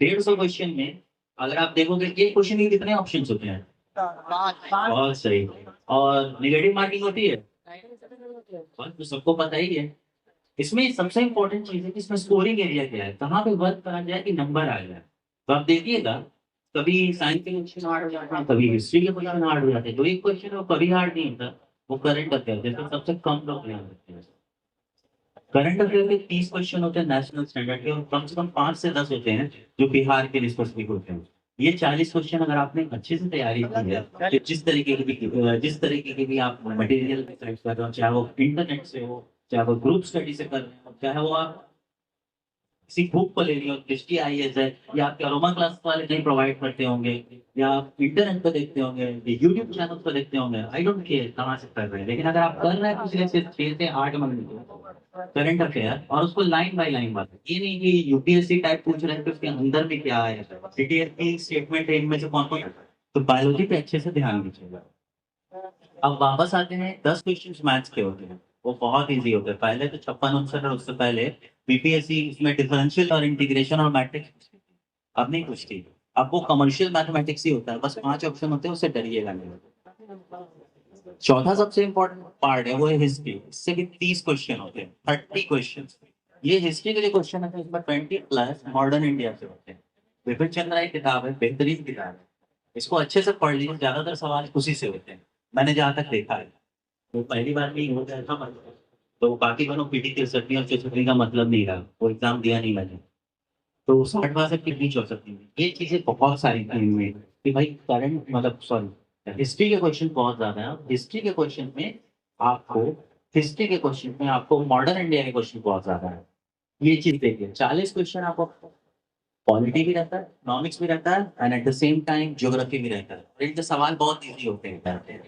150 question में अगर आप देखोगे एक क्वेश्चन के कितने ऑप्शंस होते हैं? बहुत सही। और नेगेटिव मार्किंग होती है? बस तो सबको पता ही है। इसमें सबसे इंपॉर्टेंट चीज है कि इसमें स्कोरिंग एरिया क्या है, कहाँ पे वर्क करा जाए कि नंबर आ जाए। तो आप देखिएगा, कभी साइंस के क्वेश्चन हार्ड हो जाता है, कभी हिस्ट्री के क्वेश्चन हार्ड हो जाते हैं। जो एक क्वेश्चन है वो कभी हार्ड नहीं होता, वो करंट अफेयर जैसे सबसे कम लोग ध्यान रखते हैं। करंट अफेयर के 30 क्वेश्चन होते हैं नेशनल स्टैंडर्ड के, और कम से कम 5 से 10 होते हैं जो बिहार के लिए स्पेसिफिक होते हैं। ये 40 क्वेश्चन अगर आपने अच्छे से तैयारी की है, तो जिस तरीके की भी आप मटेरियल रिसर्च कर रहे हो, चाहे वो इंटरनेट से हो, चाहे वो ग्रुप स्टडी से कर रहे हो, चाहे वो आप किसी बुक को ले रही हो, दृष्टि आईएएस है, या आपके अरोमा क्लास वाले कहीं प्रोवाइड करते होंगे, या आप इंटरनेट पर देखते होंगे, यूट्यूब चैनल पर देखते होंगे, आई डोंट केयर कहाँ से कर रहे हैं, लेकिन अगर आप कर रहे हैं पिछले सिर्फ 6 से 8 महीने करंट अफेयर, और उसको लाइन बाय लाइन बात, ये नहीं कि यूपीएससी टाइप पूछ रहे हैं तो उसके अंदर भी क्या है, डिटेल की स्टेटमेंट है, इनमें से कौन कौन। तो बायोलॉजी पे अच्छे से ध्यान दीजिएगा। अब वापस आते हैं, 10 क्वेश्चंस मैथ्स के होते हैं, वो बहुत इजी होते हैं। पहले तो 56 59 और उससे पहले बीपीएससी इसमें डिफरेंशियल और इंटीग्रेशन और मैट्रिक्स अब नहीं पूछती। अब वो कमर्शियल मैथमेटिक्स ही होता है, बस 5 ऑप्शन होते हैं, उससे डरिएगा नहीं। चौथा सबसे इंपॉर्टेंट पार्ट है, वो है हिस्ट्री। इससे भी 30 क्वेश्चन होते हैं, 30 क्वेश्चन। ये हिस्ट्री के लिए क्वेश्चन है, तो इसमें 20+ मॉडर्न इंडिया से होते हैं। विपिन चंद्रा एक किताब है, बेहतरीन किताब है, इसको अच्छे से पढ़ लीजिए, ज्यादातर सवाल उसी से होते हैं, मैंने जहाँ तक देखा है। तो पहली बार में ही हो गया था, तो बाकी दोनों पीटी 63 और 64 का मतलब नहीं रहा, वो एग्जाम दिया नहीं मैंने। तो 60 62 के बीच हो सकती है, ये चीजें बहुत सारी थी हुई कि भाई करंट मतलब सॉरी हिस्ट्री के क्वेश्चन बहुत ज्यादा है। हिस्ट्री के क्वेश्चन में आपको हिस्ट्री के क्वेश्चन में आपको मॉडर्न इंडिया के क्वेश्चन बहुत ज्यादा है। ये चीज देखिए, 40 क्वेश्चन आपको पॉलिटी भी रहता है, इकोनॉमिक्स भी रहता है, and at the same time geography भी रहता है, और इनके सवाल बहुत इजी होते हैं।